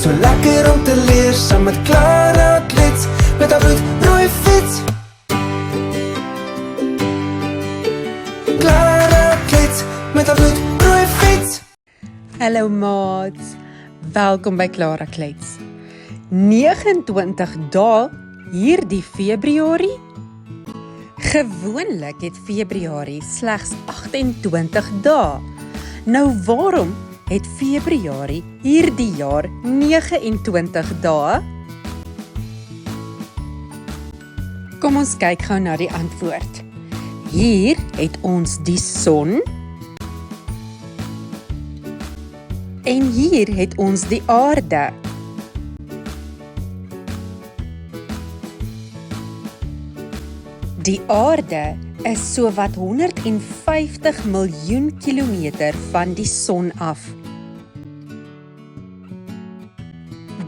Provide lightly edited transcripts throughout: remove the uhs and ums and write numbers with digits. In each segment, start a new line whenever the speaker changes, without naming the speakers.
Dis so lekker om te leer saam met Klara Klets met haar bloedrooi fiets. Klara Klets met haar bloedrooi fiets.
Hallo maats, welkom by Klara Klets. 29 dae hierdie Februarie. Gewoonlik het Februarie slegs 28 dae. Nou waarom het Februarie hierdie jaar 29 dae? Kom ons kyk gou na die antwoord. Hier het ons die son en hier het ons die aarde. Die aarde is sowat 150 miljoen kilometer van die son af.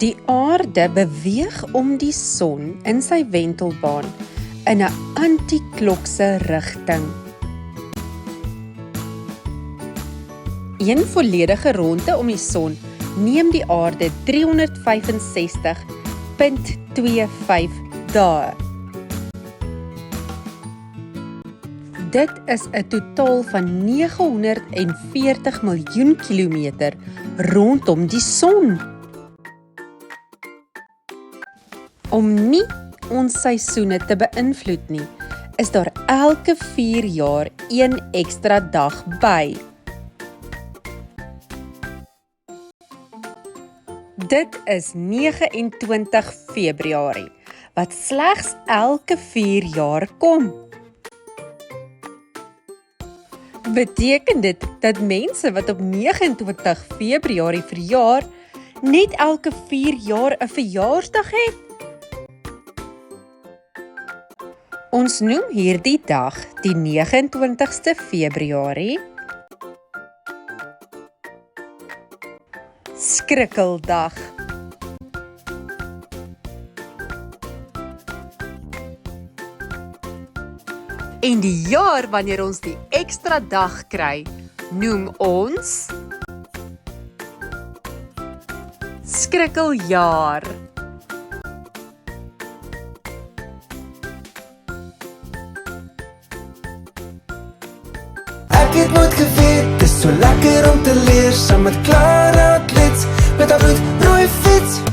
Die aarde beweeg om die son in sy wentelbaan in 'n antiklokse rigting. Een volledige ronde om die son neem die aarde 365,25 dae. Dit is 'n totaal van 940 miljoen kilometer rondom die son. Om nie ons seisoene te beïnvloed nie, is daar elke 4 jaar een ekstra dag by. Dit is 29 Februarie, wat slegs elke 4 jaar kom. Beteken dit dat mense wat op 29 Februarie verjaar, net elke 4 jaar 'n verjaarsdag het? Ons noem hierdie dag die 29ste Februarie Skrikkeldag. En die jaar wanneer ons die ekstra dag kry, noem ons Skrikkeljaar.
Ek het nooit geweet, dis so lekker om te leer saam met Klara Klets met haar bloedrooi fiets.